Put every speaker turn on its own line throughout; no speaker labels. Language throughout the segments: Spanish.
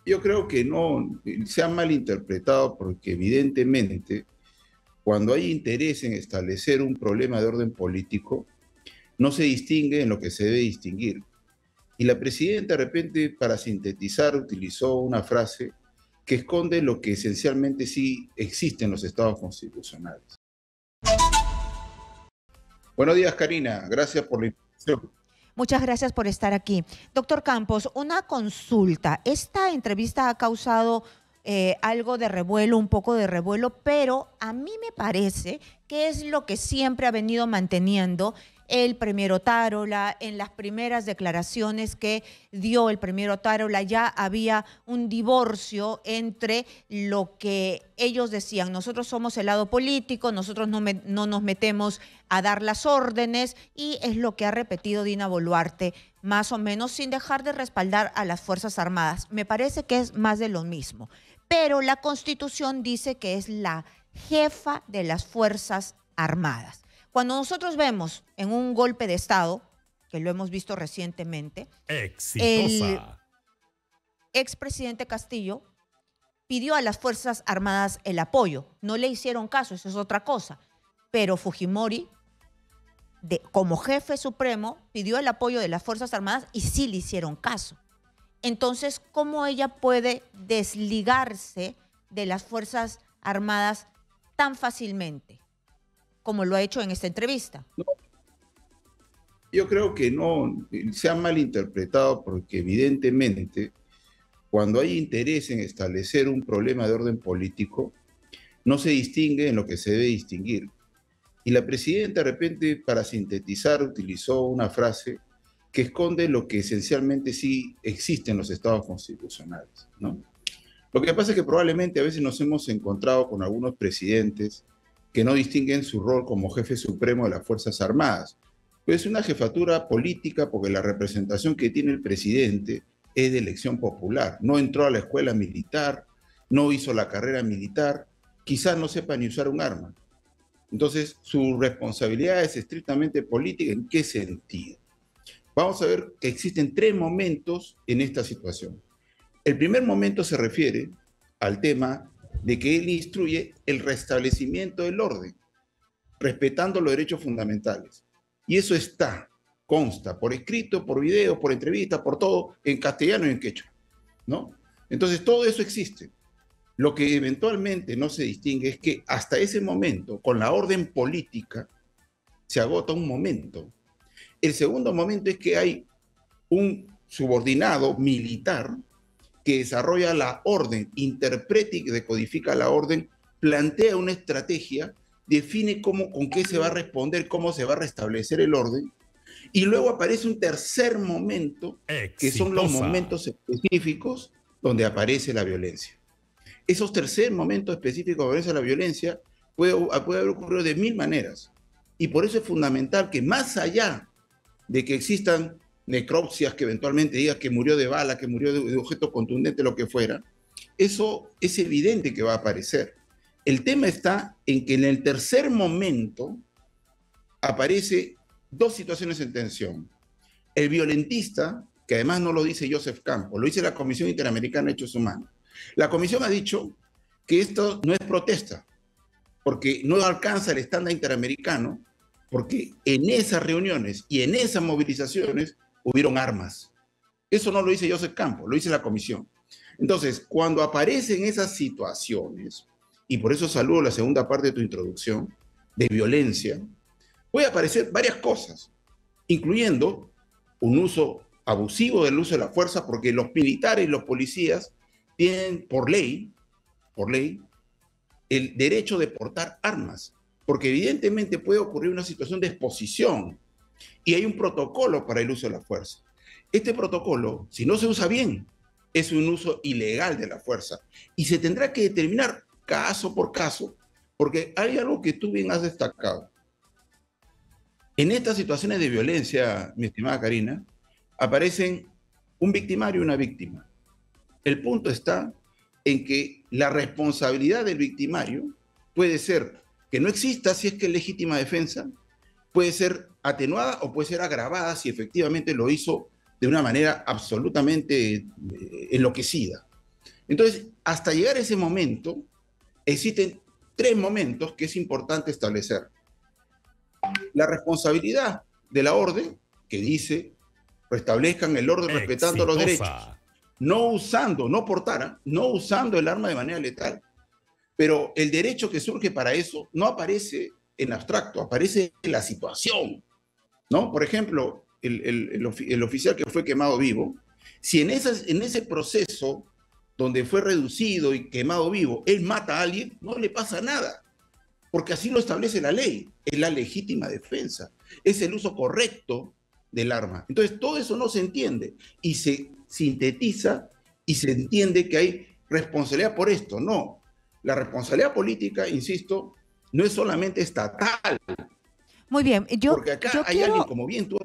Yo creo que no se ha malinterpretado porque evidentemente cuando hay interés en establecer un problema de orden político, no se distingue en lo que se debe distinguir. Y la presidenta de repente, para sintetizar, utilizó una frase que esconde lo que esencialmente sí existe en los estados constitucionales. Buenos días, Karina. Gracias por la invitación.
Muchas gracias por estar aquí. Doctor Campos, una consulta. Esta entrevista ha causado algo de revuelo, un poco de revuelo, pero a mí me parece que es lo que siempre ha venido manteniendo el premier Otárola. En las primeras declaraciones que dio el premier Otárola ya había un divorcio entre lo que ellos decían: nosotros somos el lado político, nosotros no nos metemos a dar las órdenes, y es lo que ha repetido Dina Boluarte, más o menos, sin dejar de respaldar a las Fuerzas Armadas. Me parece que es más de lo mismo, pero la Constitución dice que es la jefa de las Fuerzas Armadas. Cuando nosotros vemos en un golpe de Estado, que lo hemos visto recientemente, el
Exitosa.
expresidente Castillo pidió a las Fuerzas Armadas el apoyo. No le hicieron caso, eso es otra cosa. Pero Fujimori, como jefe supremo, pidió el apoyo de las Fuerzas Armadas y sí le hicieron caso. Entonces, ¿cómo ella puede desligarse de las Fuerzas Armadas tan fácilmente como lo ha hecho en esta entrevista?
Yo creo que no se ha malinterpretado porque evidentemente cuando hay interés en establecer un problema de orden político, no se distingue en lo que se debe distinguir. Y la presidenta de repente, para sintetizar, utilizó una frase que esconde lo que esencialmente sí existe en los estados constitucionales, ¿no? Lo que pasa es que probablemente a veces nos hemos encontrado con algunos presidentes que no distinguen su rol como jefe supremo de las Fuerzas Armadas. Pues es una jefatura política porque la representación que tiene el presidente es de elección popular. No entró a la escuela militar, no hizo la carrera militar, quizás no sepa ni usar un arma. Entonces, su responsabilidad es estrictamente política. ¿En qué sentido? Vamos a ver que existen tres momentos en esta situación. El primer momento se refiere al tema de que él instruye el restablecimiento del orden, respetando los derechos fundamentales. Y eso consta por escrito, por video, por entrevista, por todo, en castellano y en quechua, ¿no? Entonces, todo eso existe. Lo que eventualmente no se distingue es que hasta ese momento, con la orden política, se agota un momento. El segundo momento es que hay un subordinado militar que desarrolla la orden, interpreta y decodifica la orden, plantea una estrategia, define con qué se va a responder, cómo se va a restablecer el orden, y luego aparece un tercer momento, que son los
Exitosa.
momentos específicos donde aparece la violencia. Esos tercer momentos específicos donde aparece la violencia puede haber ocurrido de mil maneras, y por eso es fundamental que más allá de que existan necropsias que eventualmente diga que murió de bala, que murió de objeto contundente, lo que fuera, eso es evidente que va a aparecer. El tema está en que en el tercer momento aparece dos situaciones en tensión. El violentista, que además no lo dice Joseph Campos, lo dice la Comisión Interamericana de Derechos Humanos. La Comisión ha dicho que esto no es protesta, porque no alcanza el estándar interamericano, porque en esas reuniones y en esas movilizaciones hubieron armas. Eso no lo dice Joseph Campos, lo dice la Comisión. Entonces, cuando aparecen esas situaciones, y por eso saludo la segunda parte de tu introducción, de violencia, puede aparecer varias cosas, incluyendo un uso abusivo del uso de la fuerza, porque los militares y los policías tienen por ley, el derecho de portar armas, porque evidentemente puede ocurrir una situación de exposición y hay un protocolo para el uso de la fuerza. Este protocolo, si no se usa bien, es un uso ilegal de la fuerza y se tendrá que determinar caso por caso, porque hay algo que tú bien has destacado. En estas situaciones de violencia, mi estimada Karina, aparecen un victimario y una víctima. El punto está en que la responsabilidad del victimario puede ser que no exista si es que es legítima defensa, puede ser atenuada o puede ser agravada si efectivamente lo hizo de una manera absolutamente enloquecida. Entonces, hasta llegar a ese momento, existen tres momentos que es importante establecer. La responsabilidad de la orden, que dice, restablezcan el orden respetando los derechos, no usando, no portara, no usando el arma de manera letal. Pero el derecho que surge para eso no aparece en abstracto, aparece en la situación, ¿no? Por ejemplo, el oficial que fue quemado vivo, si en ese proceso donde fue reducido y quemado vivo, él mata a alguien, no le pasa nada, porque así lo establece la ley, es la legítima defensa, es el uso correcto del arma. Entonces, todo eso no se entiende y se sintetiza y se entiende que hay responsabilidad por esto. No, la responsabilidad política, insisto, no es solamente estatal.
Muy bien,
porque acá hay alguien, como bien tú...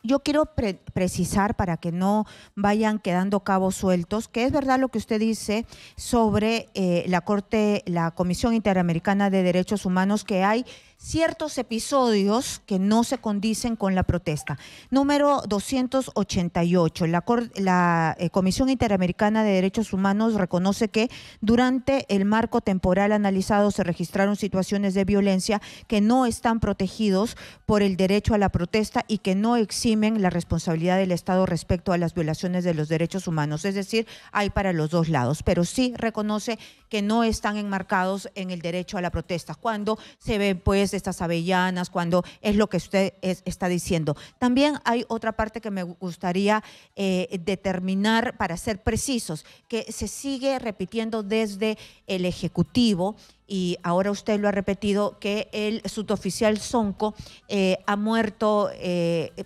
Yo quiero precisar para que no vayan quedando cabos sueltos, que es verdad lo que usted dice sobre la Comisión Interamericana de Derechos Humanos, que hay ciertos episodios que no se condicen con la protesta. Número 288, la Comisión Interamericana de Derechos Humanos reconoce que durante el marco temporal analizado se registraron situaciones de violencia que no están protegidos por el derecho a la protesta y que no eximen la responsabilidad del Estado respecto a las violaciones de los derechos humanos. Es decir, hay para los dos lados, pero sí reconoce que no están enmarcados en el derecho a la protesta. Cuando se ven pues estas avellanas, cuando es lo que usted está diciendo. También hay otra parte que me gustaría determinar para ser precisos, que se sigue repitiendo desde el Ejecutivo, y ahora usted lo ha repetido, que el suboficial Sonko ha muerto,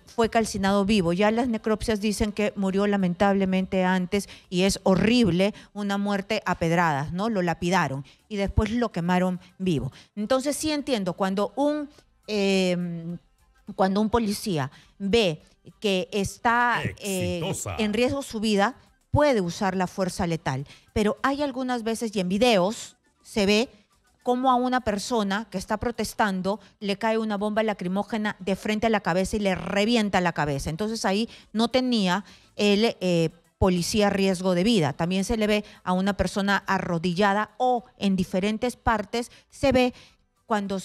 fue calcinado vivo. Ya las necropsias dicen que murió lamentablemente antes y es horrible, una muerte a pedradas, ¿no? Lo lapidaron y después lo quemaron vivo. Entonces sí entiendo, cuando un policía ve que está en riesgo su vida, puede usar la fuerza letal. Pero hay algunas veces, y en videos se ve, cómo a una persona que está protestando le cae una bomba lacrimógena de frente a la cabeza y le revienta la cabeza. Entonces ahí no tenía el policía riesgo de vida. También se le ve a una persona arrodillada, o en diferentes partes se ve cuando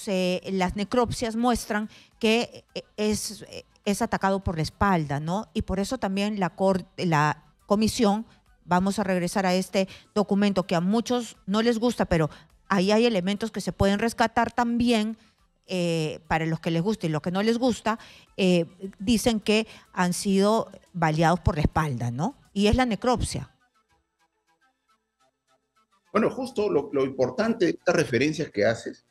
las necropsias muestran que es atacado por la espalda, ¿no? Y por eso también la comisión, vamos a regresar a este documento que a muchos no les gusta, pero ahí hay elementos que se pueden rescatar también, para los que les gusta y los que no les gusta, dicen que han sido baleados por la espalda, ¿no? Y es la necropsia.
Bueno, justo lo importante de estas referencias que haces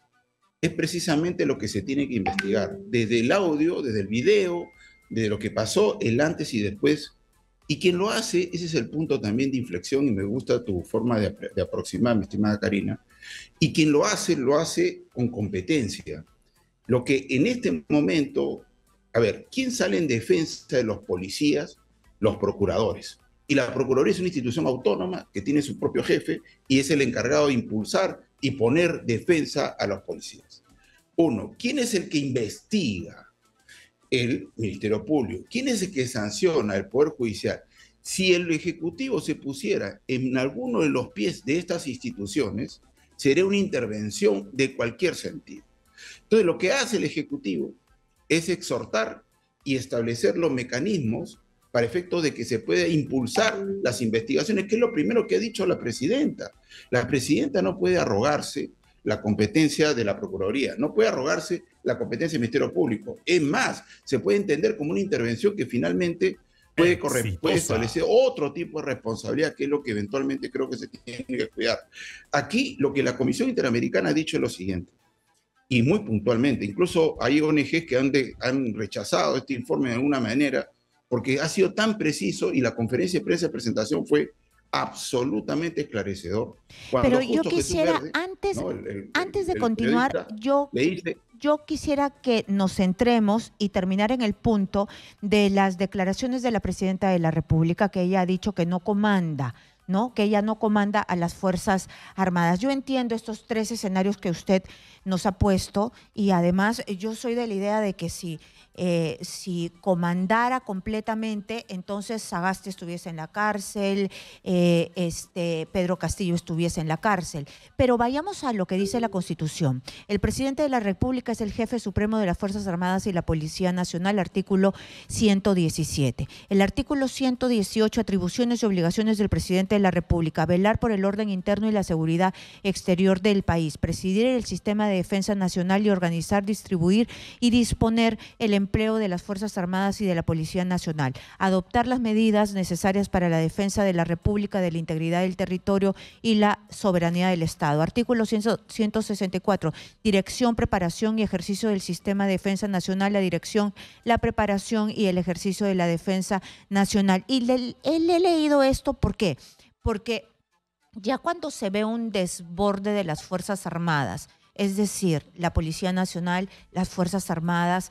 es precisamente lo que se tiene que investigar, desde el audio, desde el video, de lo que pasó, el antes y después. Y quien lo hace, ese es el punto también de inflexión, y me gusta tu forma de aproximar, mi estimada Karina, y quien lo hace con competencia. Lo que en este momento, a ver, ¿quién sale en defensa de los policías? Los procuradores. Y la Procuraduría es una institución autónoma que tiene su propio jefe y es el encargado de impulsar y poner defensa a los policías. Uno, ¿quién es el que investiga? El Ministerio Público. ¿Quién es el que sanciona? El Poder Judicial. Si el Ejecutivo se pusiera en alguno de los pies de estas instituciones, sería una intervención de cualquier sentido. Entonces, lo que hace el Ejecutivo es exhortar y establecer los mecanismos para efecto de que se pueda impulsar las investigaciones, que es lo primero que ha dicho la presidenta. La presidenta no puede arrogarse la competencia de la Procuraduría, no puede arrogarse la competencia del Ministerio Público. Es más, se puede entender como una intervención que finalmente puede establecer otro tipo de responsabilidad, que es lo que eventualmente creo que se tiene que cuidar. Aquí lo que la Comisión Interamericana ha dicho es lo siguiente, y muy puntualmente, incluso hay ONGs que han rechazado este informe de alguna manera, porque ha sido tan preciso, y la conferencia de prensa de presentación fue absolutamente esclarecedor.
Pero yo quisiera, antes de continuar, yo quisiera que nos centremos y terminar en el punto de las declaraciones de la presidenta de la República, que ella ha dicho que no comanda ¿no? Que ella no comanda a las Fuerzas Armadas. Yo entiendo estos tres escenarios que usted nos ha puesto y además yo soy de la idea de que si comandara completamente, entonces Sagasti estuviese en la cárcel, Pedro Castillo estuviese en la cárcel. Pero vayamos a lo que dice la Constitución. El presidente de la República es el jefe supremo de las Fuerzas Armadas y la Policía Nacional, artículo 117. El artículo 118, atribuciones y obligaciones del presidente de la República: velar por el orden interno y la seguridad exterior del país, presidir el sistema de defensa nacional y organizar, distribuir y disponer el empleo de las Fuerzas Armadas y de la Policía Nacional, adoptar las medidas necesarias para la defensa de la República, de la integridad del territorio y la soberanía del Estado. Artículo 164, dirección, preparación y ejercicio del sistema de defensa nacional, la dirección, la preparación y el ejercicio de la defensa nacional. Y le he leído esto, ¿por qué? Porque ya cuando se ve un desborde de las Fuerzas Armadas, es decir, la Policía Nacional, las Fuerzas Armadas,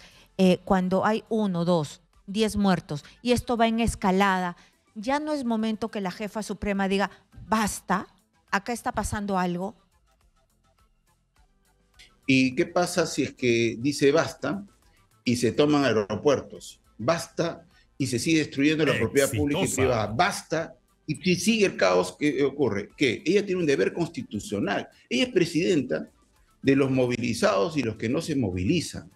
cuando hay 1, 2, 10 muertos y esto va en escalada, ya no es momento que la jefa suprema diga, basta, acá está pasando algo.
¿Y qué pasa si es que dice basta y se toman aeropuertos? Basta y se sigue destruyendo la propiedad pública y privada. Basta y si sigue el caos que ocurre. ¿Qué? Ella tiene un deber constitucional. Ella es presidenta de los movilizados y los que no se movilizan,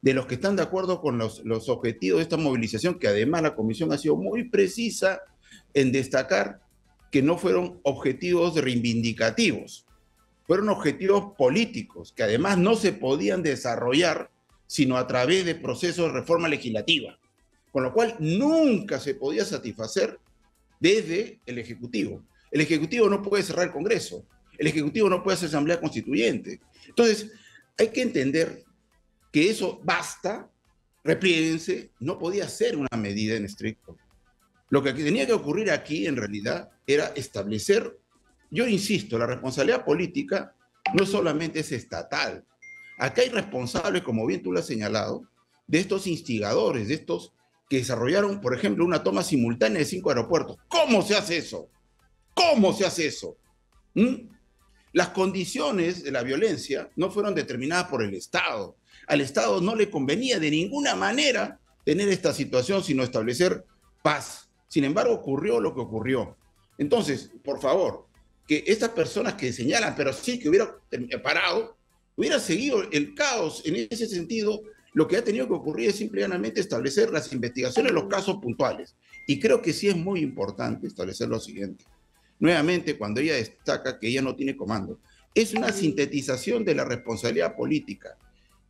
de los que están de acuerdo con los objetivos de esta movilización, que además la comisión ha sido muy precisa en destacar que no fueron objetivos reivindicativos, fueron objetivos políticos, que además no se podían desarrollar sino a través de procesos de reforma legislativa, con lo cual nunca se podía satisfacer desde el Ejecutivo. El Ejecutivo no puede cerrar el Congreso, el Ejecutivo no puede hacer asamblea constituyente. Entonces, hay que entender que eso basta, replieguense, no podía ser una medida en estricto. Lo que tenía que ocurrir aquí, en realidad, era establecer, yo insisto, la responsabilidad política no solamente es estatal. Acá hay responsables, como bien tú lo has señalado, de estos instigadores, de estos que desarrollaron, por ejemplo, una toma simultánea de 5 aeropuertos. ¿Cómo se hace eso? ¿Cómo se hace eso? Las condiciones de la violencia no fueron determinadas por el Estado. Al Estado no le convenía de ninguna manera tener esta situación, sino establecer paz. Sin embargo, ocurrió lo que ocurrió. Entonces, por favor, que estas personas que señalan, pero sí que hubiera parado, hubiera seguido el caos. En ese sentido, lo que ha tenido que ocurrir es simplemente establecer las investigaciones en los casos puntuales. Y creo que sí es muy importante establecer lo siguiente. Nuevamente, cuando ella destaca que ella no tiene comando, es una sintetización de la responsabilidad política.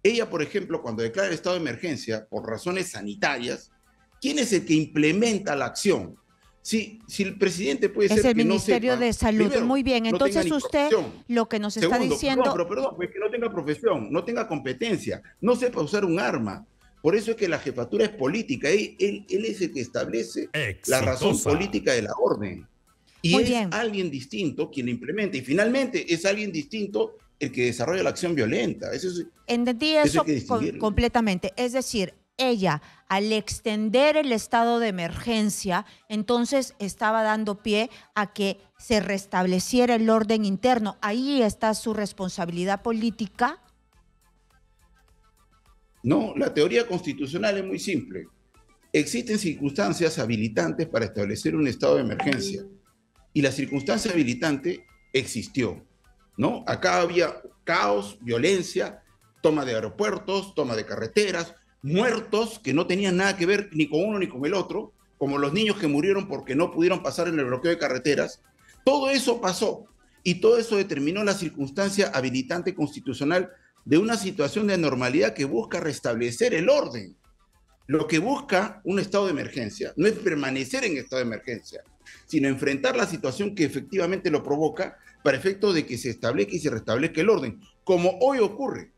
Ella, por ejemplo, cuando declara el estado de emergencia por razones sanitarias, ¿quién es el que implementa la acción? Si el presidente puede ser
es el
que
Ministerio
no sepa,
de Salud.
primero,
Muy bien,
no
entonces usted lo que nos está
Segundo,
diciendo...
Perdón, pues que no tenga profesión, no tenga competencia, no sepa usar un arma. Por eso es que la jefatura es política. Él es el que establece la razón política de la orden. Y
Muy
es
bien.
alguien distinto quien la implementa. Y finalmente es alguien distinto el que desarrolla la acción violenta.
Entendí eso completamente. Es decir, ella, al extender el estado de emergencia, entonces estaba dando pie a que se restableciera el orden interno. Ahí está su responsabilidad política.
No, la teoría constitucional es muy simple. Existen circunstancias habilitantes para establecer un estado de emergencia. Y la circunstancia habilitante existió, ¿no? Acá había caos, violencia, toma de aeropuertos, toma de carreteras, muertos que no tenían nada que ver ni con uno ni con el otro, como los niños que murieron porque no pudieron pasar en el bloqueo de carreteras. Todo eso pasó y todo eso determinó la circunstancia habilitante constitucional de una situación de anormalidad que busca restablecer el orden. Lo que busca un estado de emergencia no es permanecer en estado de emergencia, sino enfrentar la situación que efectivamente lo provoca para efecto de que se establezca y se restablezca el orden, como hoy ocurre.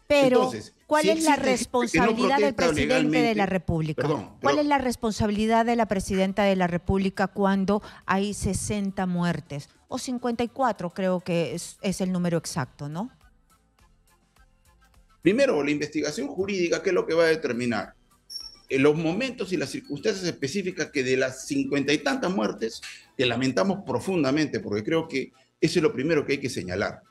Pero,
entonces,
¿cuál es la responsabilidad del presidente de la República? ¿Cuál es la responsabilidad de la presidenta de la República cuando hay 60 muertes? O 54, creo que es el número exacto, ¿no?
Primero, la investigación jurídica, ¿qué es lo que va a determinar? los momentos y las circunstancias específicas que de las 50 y tantas muertes, que lamentamos profundamente, porque creo que eso es lo primero que hay que señalar,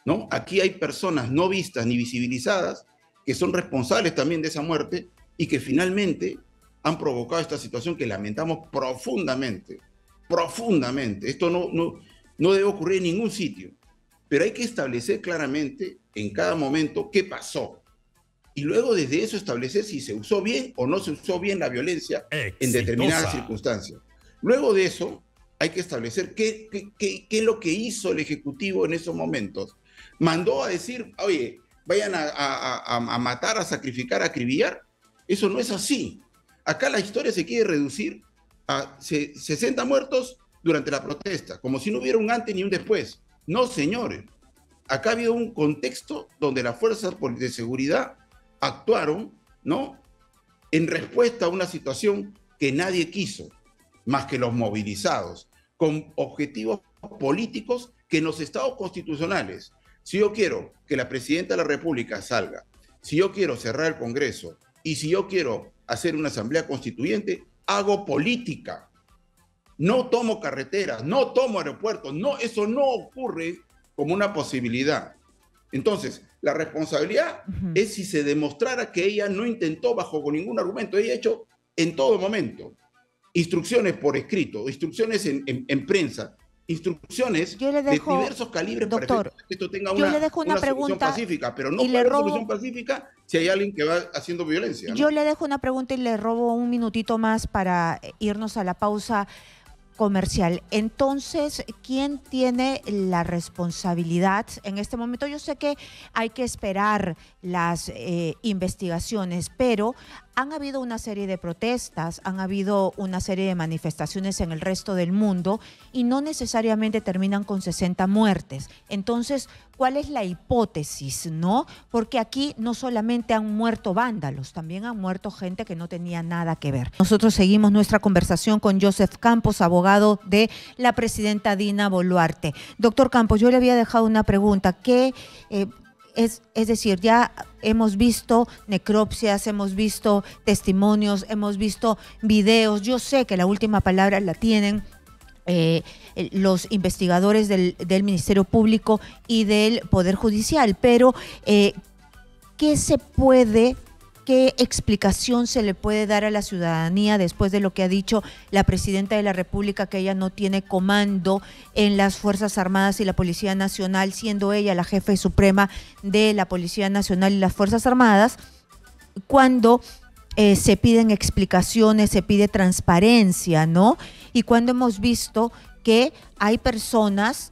¿no? Aquí hay personas no vistas ni visibilizadas que son responsables también de esa muerte y que finalmente han provocado esta situación que lamentamos profundamente, profundamente. Esto no debe ocurrir en ningún sitio, pero hay que establecer claramente en cada momento qué pasó. Y luego desde eso establecer si se usó bien o no se usó bien la violencia en determinadas circunstancias. Luego de eso hay que establecer qué es lo que hizo el Ejecutivo en esos momentos. Mandó a decir, oye, vayan a matar, a sacrificar, a acribillar. Eso no es así. Acá la historia se quiere reducir a 60 muertos durante la protesta, como si no hubiera un antes ni un después. No, señores. Acá ha habido un contexto donde las fuerzas de seguridad actuaron, ¿no?, en respuesta a una situación que nadie quiso, más que los movilizados, con objetivos políticos que en los estados constitucionales, si yo quiero que la presidenta de la República salga, si yo quiero cerrar el Congreso y si yo quiero hacer una asamblea constituyente, hago política. No tomo carreteras, no tomo aeropuertos, no, eso no ocurre como una posibilidad. Entonces, la responsabilidad es si se demostrara que ella no intentó bajo ningún argumento. Ella ha hecho en todo momento instrucciones por escrito, instrucciones en prensa, instrucciones de diversos calibres,
doctor,
para que esto tenga
una
solución pacífica, pero no puede haber solución pacífica si hay alguien que va haciendo violencia, ¿no?
Yo le dejo una pregunta y le robo un minutito más para irnos a la pausa comercial. Entonces, ¿quién tiene la responsabilidad en este momento? Yo sé que hay que esperar las investigaciones, pero han habido una serie de protestas, han habido una serie de manifestaciones en el resto del mundo y no necesariamente terminan con 60 muertes. Entonces, ¿cuál es la hipótesis, no? Porque aquí no solamente han muerto vándalos, también han muerto gente que no tenía nada que ver. Nosotros seguimos nuestra conversación con Joseph Campos, abogado de la presidenta Dina Boluarte. Doctor Campos, yo le había dejado una pregunta. ¿Qué es decir, ya hemos visto necropsias, hemos visto testimonios, hemos visto videos? Yo sé que la última palabra la tienen los investigadores del Ministerio Público y del Poder Judicial, pero ¿qué explicación se le puede dar a la ciudadanía después de lo que ha dicho la presidenta de la República, que ella no tiene comando en las Fuerzas Armadas y la Policía Nacional, siendo ella la jefe suprema de la Policía Nacional y las Fuerzas Armadas, cuando se piden explicaciones, se pide transparencia, ¿no? Y cuando hemos visto que hay personas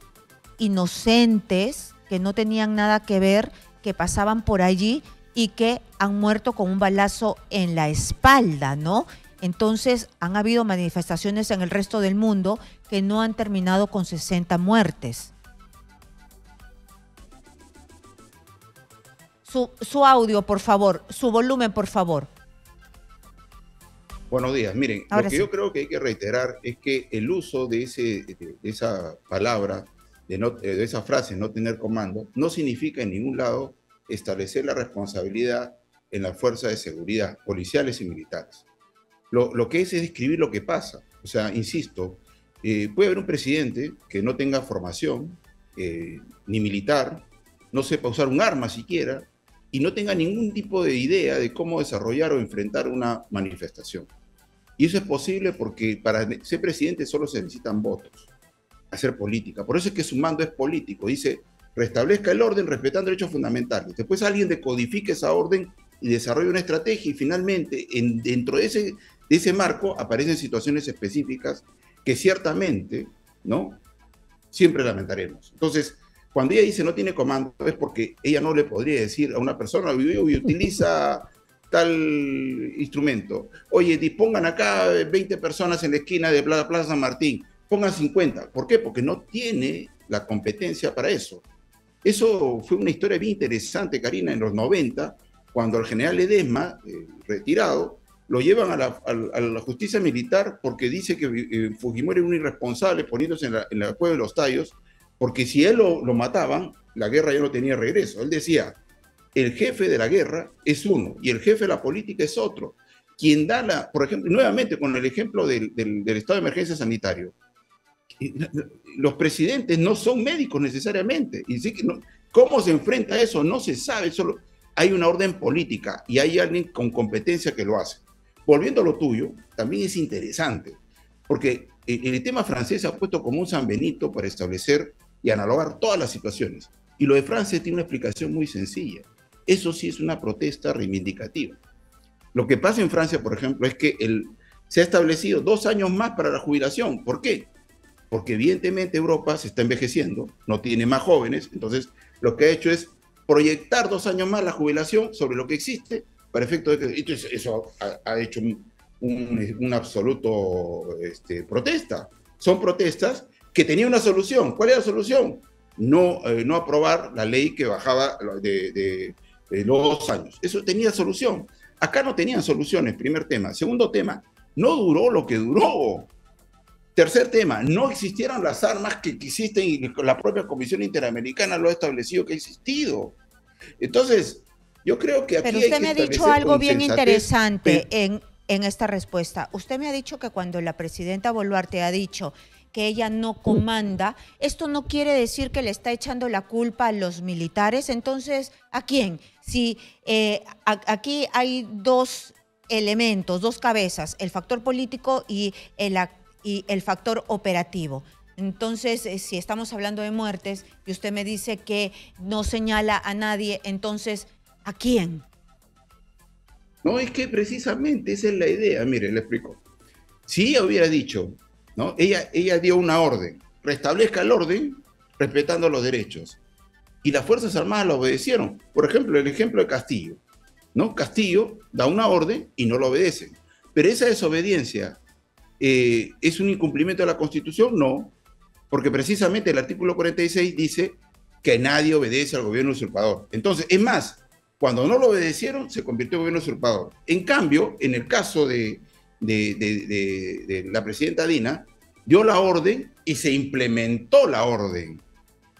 inocentes que no tenían nada que ver, que pasaban por allí y que han muerto con un balazo en la espalda, ¿no? Entonces, han habido manifestaciones en el resto del mundo que no han terminado con 60 muertes. Su audio, por favor, su volumen, por favor.
Buenos días. Miren, ahora lo que yo creo que hay que reiterar es que el uso de esa palabra, de esa frase, no tener comando, no significa en ningún lado establecer la responsabilidad en las fuerzas de seguridad, policiales y militares. Lo que es describir lo que pasa. O sea, insisto, puede haber un presidente que no tenga formación, ni militar, no sepa usar un arma siquiera, y no tenga ningún tipo de idea de cómo desarrollar o enfrentar una manifestación. Y eso es posible porque para ser presidente solo se necesitan votos, hacer política. Por eso es que su mando es político. Dice, restablezca el orden respetando derechos fundamentales. Después alguien decodifique esa orden y desarrolla una estrategia y finalmente dentro de ese marco aparecen situaciones específicas que ciertamente, ¿no?, siempre lamentaremos. Entonces, cuando ella dice no tiene comando es porque ella no le podría decir a una persona, oye, utiliza tal instrumento. Oye, dispongan acá 20 personas en la esquina de Plaza San Martín, pongan 50. ¿Por qué? Porque no tiene la competencia para eso. Eso fue una historia bien interesante, Karina, en los 90, cuando al general Ledesma, retirado, lo llevan a la justicia militar porque dice que Fujimori era un irresponsable poniéndose en la cueva de los Tallos, porque si él lo mataban, la guerra ya no tenía regreso. Él decía, el jefe de la guerra es uno y el jefe de la política es otro. quien da por ejemplo, nuevamente con el ejemplo del estado de emergencia sanitario, los presidentes no son médicos necesariamente. Y sí que no, ¿cómo se enfrenta a eso? No se sabe, solo hay una orden política y hay alguien con competencia que lo hace. Volviendo a lo tuyo, también es interesante, porque el tema francés se ha puesto como un San Benito para establecer y analogar todas las situaciones. Y lo de Francia tiene una explicación muy sencilla. Eso sí es una protesta reivindicativa. Lo que pasa en Francia, por ejemplo, es que se ha establecido 2 años más para la jubilación. ¿Por qué? Porque evidentemente Europa se está envejeciendo, no tiene más jóvenes, entonces lo que ha hecho es proyectar 2 años más la jubilación sobre lo que existe, para efecto de que eso ha hecho un absoluto protesta. Son protestas que tenían una solución. ¿Cuál es la solución? No aprobar la ley que bajaba de los 2 años. Eso tenía solución. Acá no tenían soluciones, primer tema. Segundo tema, no duró lo que duró. Tercer tema, no existieron las armas que existen y la propia Comisión Interamericana lo ha establecido que ha existido. Entonces, yo creo que aquí
pero usted me ha dicho algo bien interesante
pero
en esta respuesta. Usted me ha dicho que cuando la presidenta Boluarte ha dicho que ella no comanda, esto no quiere decir que le está echando la culpa a los militares. Entonces, ¿a quién? Si aquí hay 2 elementos, 2 cabezas, el factor político y el factor operativo. Entonces, si estamos hablando de muertes y usted me dice que no señala a nadie, entonces, ¿a quién?
no, es que precisamente esa es la idea. Mire, le explico. Si ella hubiera dicho, ¿no? Ella dio una orden, restablezca el orden respetando los derechos. Y las Fuerzas Armadas lo obedecieron. Por ejemplo, el ejemplo de Castillo, ¿no? Castillo da una orden y no lo obedecen. Pero esa desobediencia ¿es un incumplimiento de la Constitución? No, porque precisamente el artículo 46 dice que nadie obedece al gobierno usurpador. Entonces, es más, cuando no lo obedecieron, se convirtió en gobierno usurpador. En cambio, en el caso de la presidenta Dina, dio la orden y se implementó la orden.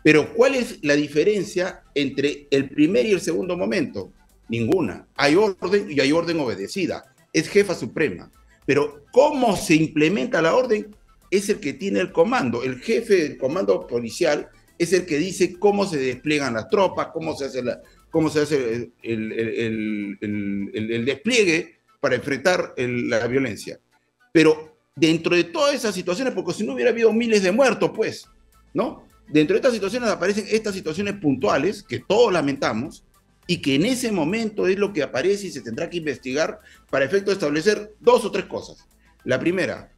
Pero ¿cuál es la diferencia entre el primer y el segundo momento? Ninguna. Hay orden y hay orden obedecida. Es jefa suprema. Pero cómo se implementa la orden es el que tiene el comando. El jefe del comando policial es el que dice cómo se despliegan las tropas, cómo se hace el despliegue para enfrentar la violencia. Pero dentro de todas esas situaciones, porque si no hubiera habido miles de muertos, pues, ¿no? Dentro de estas situaciones aparecen estas situaciones puntuales que todos lamentamos y que en ese momento es lo que aparece y se tendrá que investigar para efecto de establecer 2 o 3 cosas. La primera,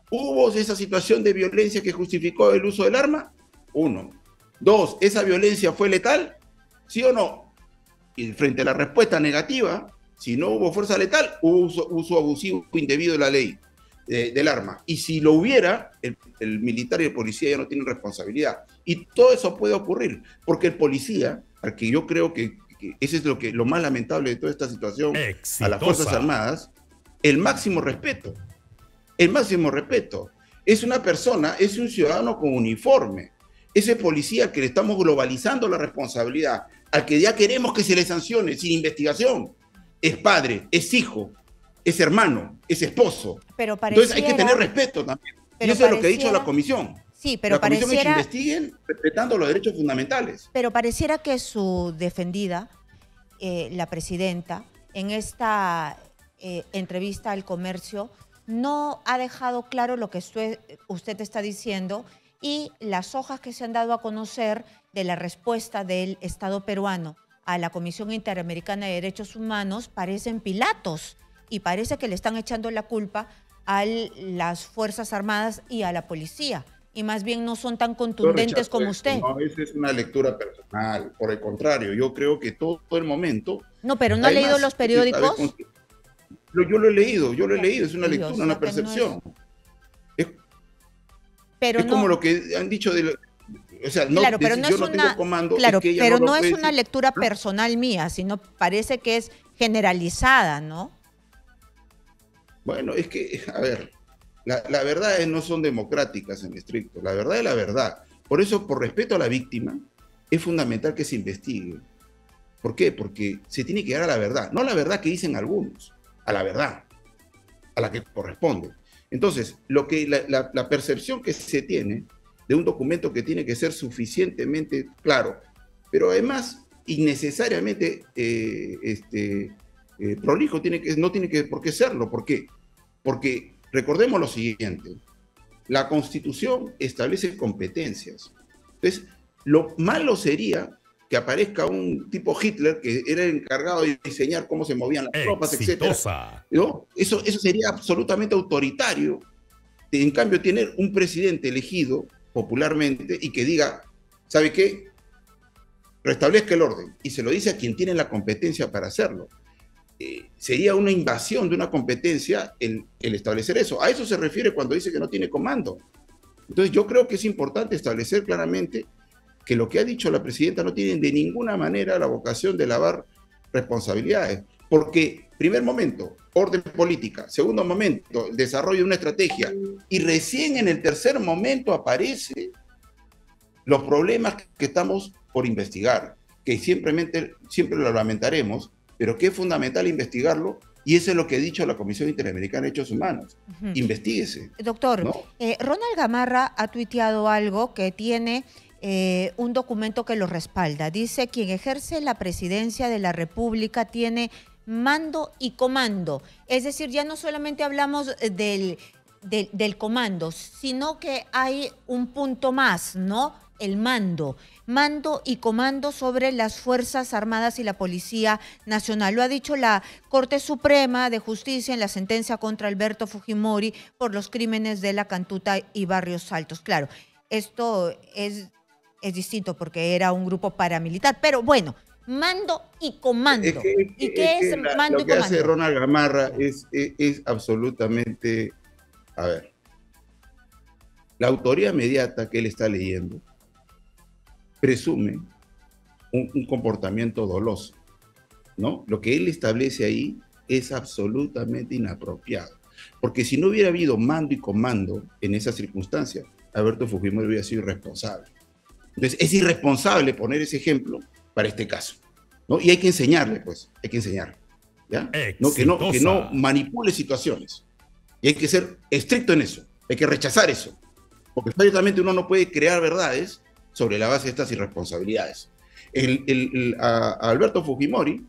¿hubo esa situación de violencia que justificó el uso del arma? 1. 2, ¿esa violencia fue letal? ¿Sí o no? Y frente a la respuesta negativa, si no hubo fuerza letal, hubo uso abusivo indebido de la ley del arma. Y si lo hubiera, el militar y el policía ya no tienen responsabilidad. Y todo eso puede ocurrir, porque el policía, al que yo creo que ese es lo más lamentable de toda esta situación, a las Fuerzas Armadas, el máximo respeto. El máximo respeto. Es una persona, es un ciudadano con uniforme. Ese policía al que le estamos globalizando la responsabilidad, al que ya queremos que se le sancione sin investigación, es padre, es hijo, es hermano, es esposo.
Pero
entonces hay que tener respeto también. Y eso es lo que ha dicho la comisión.
Sí, pero
la comisión es que investiguen respetando los derechos fundamentales.
Pero pareciera que su defendida, la presidenta, en esta entrevista al Comercio, no ha dejado claro lo que usted está diciendo y las hojas que se han dado a conocer de la respuesta del Estado peruano a la Comisión Interamericana de Derechos Humanos parecen Pilatos y parece que le están echando la culpa a las Fuerzas Armadas y a la policía. Y más bien no son tan contundentes como usted.
No, esa es una lectura personal. Por el contrario, yo creo que todo el momento...
No, pero ¿no ha leído los periódicos?
Yo lo he leído, es una lectura, una percepción. Es como lo que han dicho de... O sea, no,
claro, pero no es una,
comando,
claro,
es que
pero
no
es una lectura personal mía, sino parece que es generalizada, ¿no?
Bueno, es que, a ver, la verdad no son democráticas en estricto, la verdad es la verdad. Por eso, por respeto a la víctima, es fundamental que se investigue. ¿Por qué? Porque se tiene que llegar a la verdad, no la verdad que dicen algunos, a la verdad, a la que corresponde. Entonces, la percepción que se tiene de un documento que tiene que ser suficientemente claro, pero además innecesariamente prolijo, no tiene que por qué serlo. ¿Por qué? Porque recordemos lo siguiente, la Constitución establece competencias. Entonces, lo malo sería que aparezca un tipo Hitler que era el encargado de diseñar cómo se movían las tropas, etc. ¿No? Eso sería absolutamente autoritario. En cambio, tener un presidente elegido popularmente y que diga, ¿sabe qué? Restablezca el orden. Y se lo dice a quien tiene la competencia para hacerlo. Sería una invasión de una competencia el establecer eso. A eso se refiere cuando dice que no tiene comando. Entonces yo creo que es importante establecer claramente que lo que ha dicho la presidenta no tiene de ninguna manera la vocación de lavar responsabilidades. Porque, primer momento, orden política. Segundo momento, el desarrollo de una estrategia. Y recién en el tercer momento aparecen los problemas que estamos por investigar, que siempre lo lamentaremos, pero que es fundamental investigarlo, y eso es lo que ha dicho la Comisión Interamericana de Derechos Humanos. Investíguese.
Doctor,
¿no?
Ronald Gamarra ha tuiteado algo que tiene un documento que lo respalda. Dice, quien ejerce la presidencia de la República tiene mando y comando. Es decir, ya no solamente hablamos del comando, sino que hay un punto más, ¿no? El mando y comando sobre las Fuerzas Armadas y la Policía Nacional. Lo ha dicho la Corte Suprema de Justicia en la sentencia contra Alberto Fujimori por los crímenes de La Cantuta y Barrios Altos. Claro, esto es distinto porque era un grupo paramilitar, pero bueno, mando y comando. ¿Y qué es mando y comando?
Lo que hace Ronald Gamarra es absolutamente, a ver, la autoría inmediata que él está leyendo presume un comportamiento doloso, ¿no? Lo que él establece ahí es absolutamente inapropiado, porque si no hubiera habido mando y comando en esa circunstancia, Alberto Fujimori hubiera sido irresponsable. Entonces, es irresponsable poner ese ejemplo para este caso, ¿no? Y hay que enseñarle, pues, hay que enseñarle, ¿ya? ¿No? Que no manipule situaciones. Y hay que ser estricto en eso, hay que rechazar eso, porque ciertamente uno no puede crear verdades sobre la base de estas irresponsabilidades. A Alberto Fujimori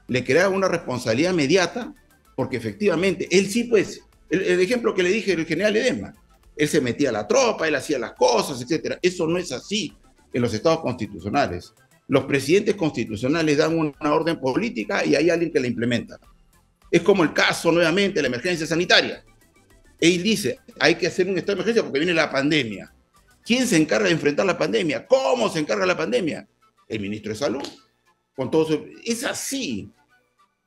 le creaba una responsabilidad inmediata, porque efectivamente, él sí, pues, el ejemplo que le dije del general Ledesma, él se metía a la tropa, él hacía las cosas, etc. Eso no es así en los estados constitucionales. Los presidentes constitucionales dan una orden política y hay alguien que la implementa. Es como el caso, nuevamente, de la emergencia sanitaria. Él dice, hay que hacer un estado de emergencia porque viene la pandemia. ¿Quién se encarga de enfrentar la pandemia? ¿Cómo se encarga la pandemia? El ministro de Salud. Con todo eso. Es así.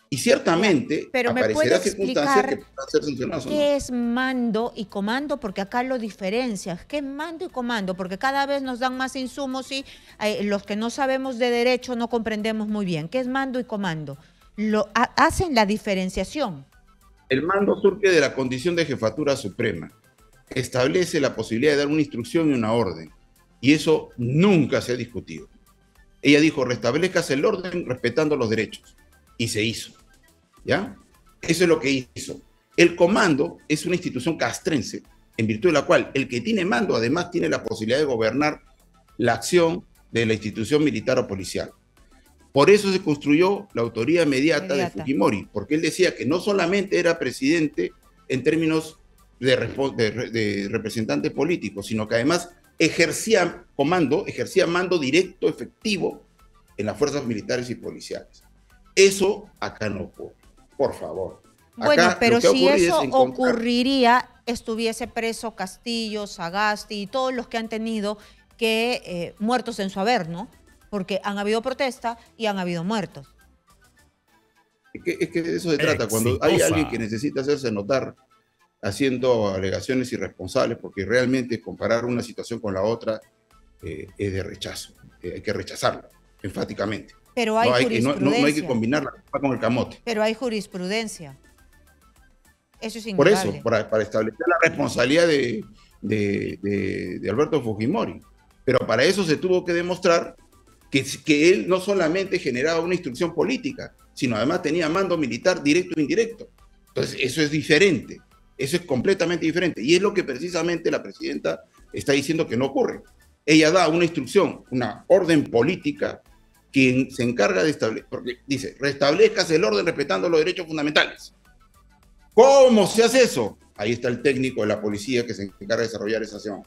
Y ciertamente
pero
aparecerá circunstancias que puedan ser sancionadas.
¿Qué es mando y comando? Porque acá lo diferencias. ¿Qué es mando y comando? Porque cada vez nos dan más insumos y los que no sabemos de derecho no comprendemos muy bien. ¿Qué es mando y comando? Hacen la diferenciación.
El mando surge de la condición de jefatura suprema. Establece la posibilidad de dar una instrucción y una orden. Y eso nunca se ha discutido. Ella dijo, restablezcas el orden respetando los derechos. Y se hizo. ¿Ya? Eso es lo que hizo. El comando es una institución castrense, en virtud de la cual el que tiene mando además tiene la posibilidad de gobernar la acción de la institución militar o policial. Por eso se construyó la autoría inmediata de Fujimori, porque él decía que no solamente era presidente en términos de representante político, sino que además ejercía mando directo, efectivo, en las fuerzas militares y policiales. Eso acá no ocurre, por favor.
Bueno, acá, pero si eso ocurriría, estuviese preso Castillo, Sagasti y todos los que han tenido que muertos en su haber, ¿no? Porque han habido protesta y han habido muertos.
Es que de eso se trata, cuando hay alguien que necesita hacerse notar haciendo alegaciones irresponsables, porque realmente comparar una situación con la otra es de rechazo, hay que rechazarla enfáticamente.
Pero hay jurisprudencia.
No hay que combinarla con el camote.
Pero hay jurisprudencia. Eso es innegable.
Por eso, para establecer la responsabilidad de Alberto Fujimori. Pero para eso se tuvo que demostrar que él no solamente generaba una instrucción política, sino además tenía mando militar directo e indirecto. Entonces, eso es diferente, eso es completamente diferente. Y es lo que precisamente la presidenta está diciendo que no ocurre. Ella da una instrucción, una orden política, quien se encarga de establecer, porque dice, restablezcas el orden respetando los derechos fundamentales. ¿Cómo se hace eso? Ahí está el técnico de la policía que se encarga de desarrollar esa acción.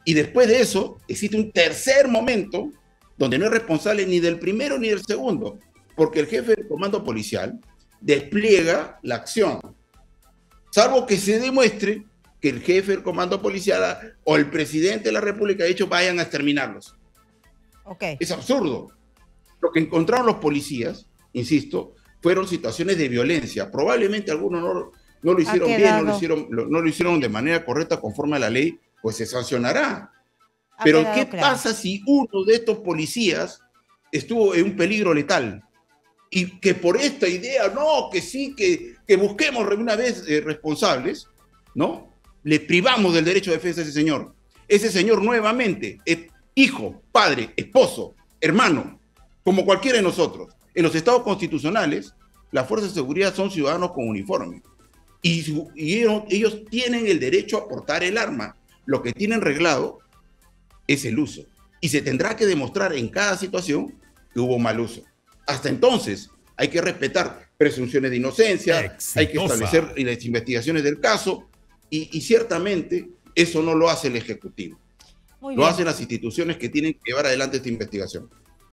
Y después de eso, existe un tercer momento donde no es responsable ni del primero ni del segundo, porque el jefe del comando policial despliega la acción, salvo que se demuestre que el jefe del comando policial o el presidente de la República ha dicho vayan a exterminarlos.
Okay.
Es absurdo. Lo que encontraron los policías, insisto, fueron situaciones de violencia. Probablemente algunos no lo hicieron bien, no lo hicieron de manera correcta conforme a la ley, pues se sancionará. Pero ¿qué pasa si uno de estos policías estuvo en un peligro letal? Y que por esta idea, no, que sí, que busquemos una vez responsables, ¿no? Le privamos del derecho de defensa a ese señor. Ese señor nuevamente es hijo, padre, esposo, hermano, como cualquiera de nosotros. En los estados constitucionales, las fuerzas de seguridad son ciudadanos con uniforme. Y ellos tienen el derecho a portar el arma. Lo que tienen reglado es el uso. Y se tendrá que demostrar en cada situación que hubo mal uso. Hasta entonces, hay que respetar presunciones de inocencia, hay que establecer las investigaciones del caso, y ciertamente eso no lo hace el Ejecutivo. Lo hacen las instituciones que tienen que llevar adelante esta investigación.